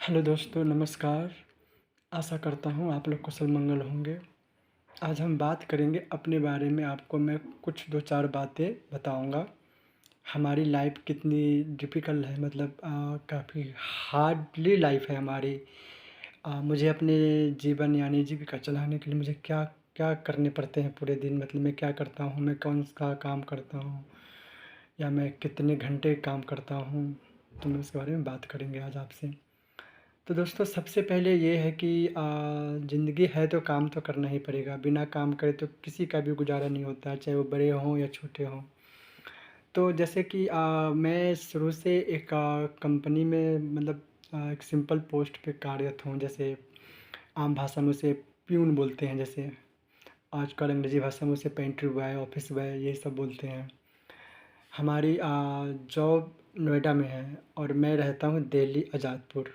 Hello दोस्तों, नमस्कार। आशा करता हूँ आप लोग कुशल मंगल होंगे। आज हम बात करेंगे अपने बारे में। आपको मैं कुछ 2-4 बातें बताऊँगा। हमारी लाइफ़ कितनी डिफ़िकल्ट है, मतलब काफ़ी हार्डली लाइफ़ है हमारी। मुझे अपने जीवन यानी जीविका चलाने के लिए मुझे क्या क्या करने पड़ते हैं पूरे दिन, मतलब मैं क्या करता हूँ, मैं कौन-सा काम करता हूँ या मैं कितने घंटे काम करता हूँ, तो मैं उसके बारे में बात करेंगे आज आपसे। तो दोस्तों, सबसे पहले ये है कि ज़िंदगी है तो काम तो करना ही पड़ेगा। बिना काम करे तो किसी का भी गुज़ारा नहीं होता है, चाहे वो बड़े हों या छोटे हों। तो जैसे कि मैं शुरू से एक कंपनी में, मतलब एक सिंपल पोस्ट पे कार्यरत हूँ। जैसे आम भाषा में उसे प्यून बोलते हैं, जैसे आजकल अंग्रेज़ी भाषा में उसे पेंट्री बॉय, ऑफ़िस बॉय ये सब बोलते हैं। हमारी जॉब नोएडा में है और मैं रहता हूँ दिल्ली आज़ादपुर।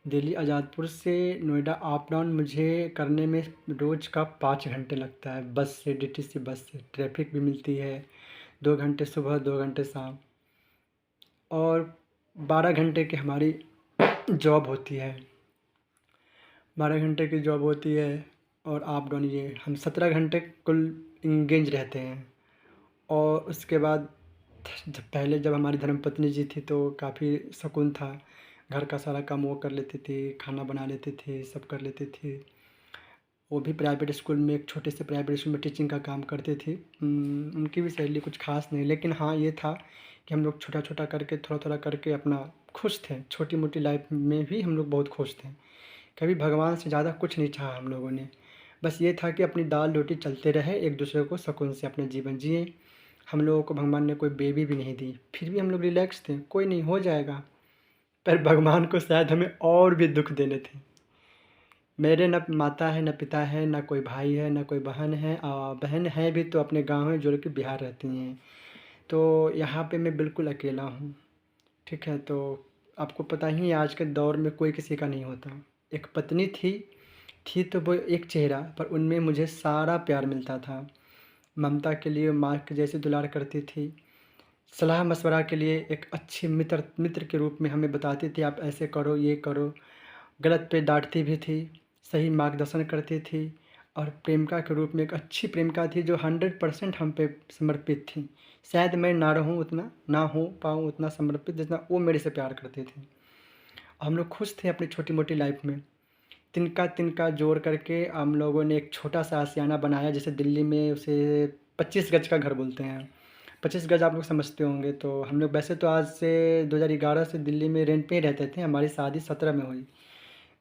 दिल्ली आज़ादपुर से नोएडा अप डाउन मुझे करने में रोज़ का 5 घंटे लगता है, बस से, डीटीसी बस से। ट्रैफिक भी मिलती है, 2 घंटे सुबह, 2 घंटे शाम, और 12 घंटे की हमारी जॉब होती है। 12 घंटे की जॉब होती है और अप डाउन, ये हम 17 घंटे कुल इंगेज रहते हैं। और उसके बाद जब हमारी धर्मपत्नी जी थी तो काफ़ी सुकून था। घर का सारा काम वो कर लेती थी, खाना बना लेती थी, सब कर लेती थी। वो भी प्राइवेट स्कूल में, एक छोटे से प्राइवेट स्कूल में टीचिंग का काम करती थी। उनकी भी सैलरी कुछ ख़ास नहीं, लेकिन हाँ, ये था कि हम लोग छोटा-छोटा करके, थोड़ा-थोड़ा करके अपना खुश थे। छोटी-मोटी लाइफ़ में भी हम लोग बहुत खुश थे। कभी भगवान से ज़्यादा कुछ नहीं चाहा हम लोगों ने। बस ये था कि अपनी दाल-रोटी चलते रहे, एक-दूसरे को सुकून से अपना जीवन जिएँ। हम लोगों को भगवान ने कोई बेबी भी नहीं दी, फिर भी हम लोग रिलैक्स थे, कोई नहीं, हो जाएगा। पर भगवान को शायद हमें और भी दुःख देने थे। मेरे ना माता है, ना पिता है, ना कोई भाई है, ना कोई बहन है। बहन है भी तो अपने गाँव में, जो कि बिहार रहती हैं। तो यहाँ पे मैं बिल्कुल अकेला हूँ, ठीक है? तो आपको पता ही है आज के दौर में कोई किसी का नहीं होता। एक पत्नी थी तो वो एक चेहरा, पर उनमें मुझे सारा प्यार मिलता था। ममता के लिए माँ के जैसे दुलार करती थी। सलाह-मशवरा के लिए एक अच्छी मित्र मित्र के रूप में हमें बताती थी, आप ऐसे करो, ये करो। गलत पे डाँटती भी थी, सही मार्गदर्शन करती थी। और प्रेमिका के रूप में एक अच्छी प्रेमिका थी जो 100% हम पे समर्पित थी। शायद मैं ना रहूँ उतना, ना हो पाऊँ उतना समर्पित जितना वो मेरे से प्यार करती थी। हम लोग खुश थे अपनी छोटी-मोटी लाइफ़ में। तिनका-तिनका जोड़ करके हम लोगों ने एक छोटा-सा आशियाना बनाया, जैसे दिल्ली में उसे 25 गज का घर बोलते हैं। 25 गज आप लोग समझते होंगे। तो हम लोग वैसे तो आज से 2011 से दिल्ली में रेंट पे ही रहते थे। हमारी शादी 17 में हुई।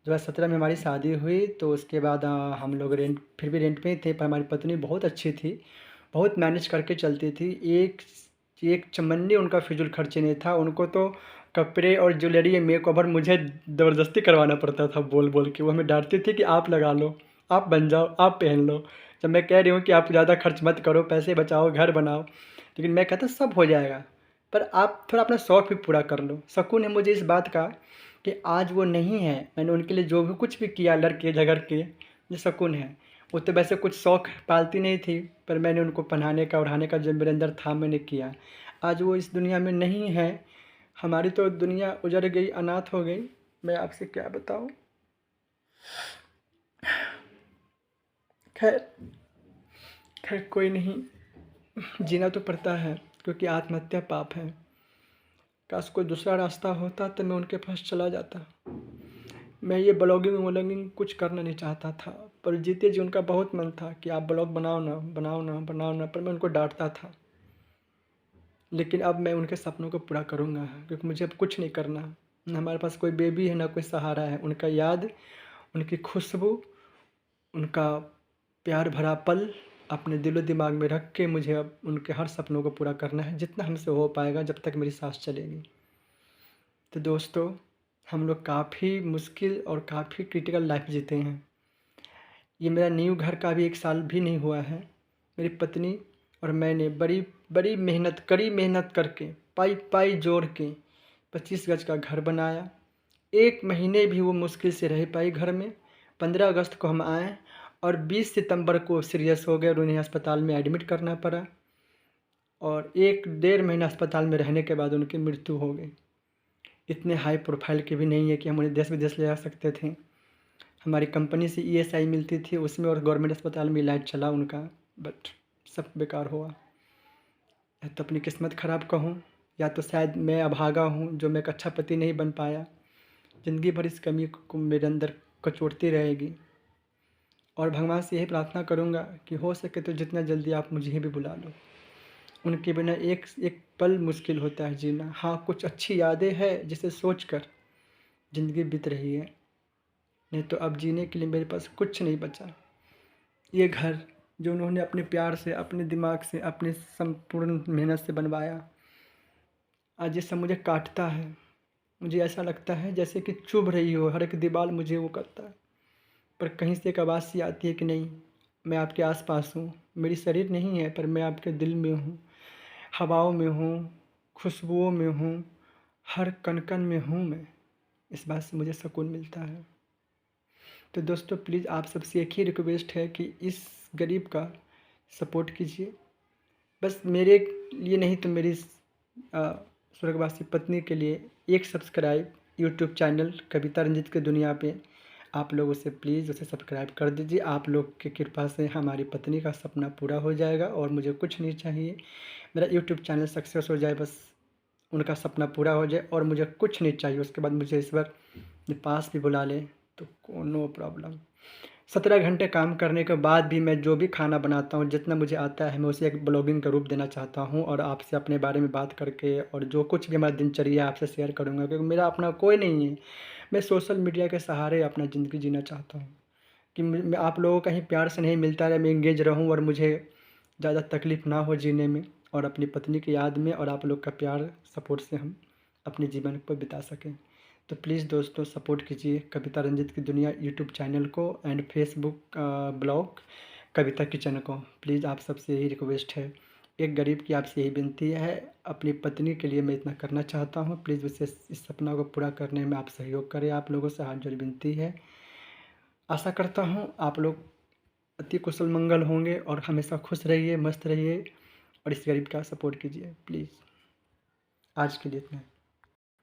2017 में हमारी शादी हुई तो उसके बाद हम लोग फिर भी रेंट पे ही थे, पर हमारी पत्नी बहुत अच्छी थी, बहुत मैनेज करके चलती थी। एक एक चमन्नी उनका फिजूल खर्ची नहीं था। उनको तो कपड़े और ज्वेलरी मेकओवर मुझे ज़बरदस्ती करवाना पड़ता था बोल-बोल के। वो हमें डाँटती थी कि आप लगा लो, आप बन जाओ, आप पहन लो। जब मैं कह रही हूँ कि आप ज़्यादा खर्च मत करो, पैसे बचाओ, घर बनाओ, लेकिन मैं कहता सब हो जाएगा, पर आप थोड़ा अपना शौक भी पूरा कर लो। सुकून है मुझे इस बात का कि आज वो नहीं है, मैंने उनके लिए जो भी कुछ भी किया लड़ के, मुझे सुकून है। वो तो वैसे कुछ शौक पालती नहीं थी, पर मैंने उनको पहनाने का, ओढ़ाने का जो मेरे अंदर था मैंने किया। आज वो इस दुनिया में नहीं है, हमारी तो दुनिया उजड़ गई, अनाथ हो गई। मैं आपसे क्या बताऊँ? खैर खैर कोई नहीं, जीना तो पड़ता है क्योंकि आत्महत्या पाप है। काश कोई दूसरा रास्ता होता तो मैं उनके पास चला जाता। मैं ये ब्लॉगिंग कुछ करना नहीं चाहता था, पर जीते जी उनका बहुत मन था कि आप ब्लॉग बनाओ ना, बनाओ ना, बनाओ ना, पर मैं उनको डाँटता था। लेकिन अब मैं उनके सपनों को पूरा करूँगा, क्योंकि मुझे अब कुछ नहीं करना। ना हमारे पास कोई बेबी है, ना कोई सहारा है। उनका याद, उनकी खुशबू, उनका प्यार भरा पल अपने दिलो-दिमाग में रख के मुझे अब उनके हर सपनों को पूरा करना है, जितना हमसे हो पाएगा जब तक मेरी साँस चलेगी। तो दोस्तों, हम लोग काफ़ी मुश्किल और काफ़ी क्रिटिकल लाइफ़ जीते हैं। ये मेरा न्यू घर का भी 1 साल भी नहीं हुआ है। मेरी पत्नी और मैंने बड़ी बड़ी मेहनत, कड़ी मेहनत करके, पाई-पाई जोड़ के 25 गज का घर बनाया। 1 महीने भी वो मुश्किल से रह पाई घर में। 15 अगस्त को हम आए और 20 सितंबर को सीरियस हो गए और उन्हें अस्पताल में एडमिट करना पड़ा, और 1 डेढ़ महीना अस्पताल में रहने के बाद उनकी मृत्यु हो गई। इतने हाई प्रोफाइल के भी नहीं है कि हम उन्हें देश विदेश ले जा सकते थे। हमारी कंपनी से ईएसआई मिलती थी उसमें, और गवर्नमेंट अस्पताल में इलाज चला उनका, बट सब बेकार हुआ। या तो अपनी किस्मत ख़राब कहूँ, या तो शायद मैं अभागा हूँ जो मैं एक अच्छा पति नहीं बन पाया। ज़िंदगी भर इस कमी को मेरे अंदर कचोटती रहेगी, और भगवान से यही प्रार्थना करूँगा कि हो सके तो जितना जल्दी आप मुझे भी बुला लो। उनके बिना एक एक पल मुश्किल होता है जीना। हाँ, कुछ अच्छी यादें हैं जिसे सोच कर ज़िंदगी बीत रही है, नहीं तो अब जीने के लिए मेरे पास कुछ नहीं बचा। ये घर जो उन्होंने अपने प्यार से, अपने दिमाग से, अपनी संपूर्ण मेहनत से बनवाया, आज ये सब मुझे काटता है। मुझे ऐसा लगता है जैसे कि चुभ रही हो, हर एक दीवार मुझे वो करता है। पर कहीं से एक आवाज़ सी आती है कि नहीं, मैं आपके आस-पास हूँ। मेरी शरीर नहीं है पर मैं आपके दिल में हूँ, हवाओं में हूँ, खुशबुओं में हूँ, हर कण-कण में हूँ मैं। इस बात से मुझे सुकून मिलता है। तो दोस्तों प्लीज़ आप सबसे एक ही रिक्वेस्ट है कि इस गरीब का सपोर्ट कीजिए। बस मेरे लिए नहीं तो मेरी स्वर्गवासी पत्नी के लिए एक सब्सक्राइब यूट्यूब चैनल कविता रंजित की दुनिया पे आप लोग उसे प्लीज़ उसे सब्सक्राइब कर दीजिए। आप लोग की कृपा से हमारी पत्नी का सपना पूरा हो जाएगा और मुझे कुछ नहीं चाहिए। मेरा यूट्यूब चैनल सक्सेस हो जाए, बस उनका सपना पूरा हो जाए और मुझे कुछ नहीं चाहिए। उसके बाद मुझे ईश्वर अपने पास भी बुला ले तो नो प्रॉब्लम। 17 घंटे काम करने के बाद भी मैं जो भी खाना बनाता हूँ, जितना मुझे आता है, मैं उसे एक ब्लॉगिंग का रूप देना चाहता हूँ और आपसे अपने बारे में बात करके और जो कुछ भी हमारा दिनचर्या है आपसे शेयर करूँगा, क्योंकि मेरा अपना कोई नहीं है। मैं सोशल मीडिया के सहारे अपना ज़िंदगी जीना चाहता हूँ कि मैं आप लोगों का ही प्यार स्नेह मिलता रहे, मैं एंगेज रहूँ और मुझे ज़्यादा तकलीफ़ ना हो जीने में, और अपनी पत्नी की याद में और आप लोग का प्यार सपोर्ट से हम अपने जीवन को बिता सकें। तो प्लीज़ दोस्तों सपोर्ट कीजिए कविता रंजित की दुनिया यूट्यूब चैनल को and Facebook blog Kavita kitchen को। प्लीज़ आप सबसे यही रिक्वेस्ट है, एक गरीब की आपसे यही विनती है, अपनी पत्नी के लिए मैं इतना करना चाहता हूँ, प्लीज़ उसे इस सपना को पूरा करने में आप सहयोग करें। आप लोगों से हाथ जोड़ विनती है। आशा करता हूँ आप लोग अति कुशल मंगल होंगे और हमेशा खुश रहिए, मस्त रहिए और इस गरीब का सपोर्ट कीजिए प्लीज़। आज के लिए इतना ही।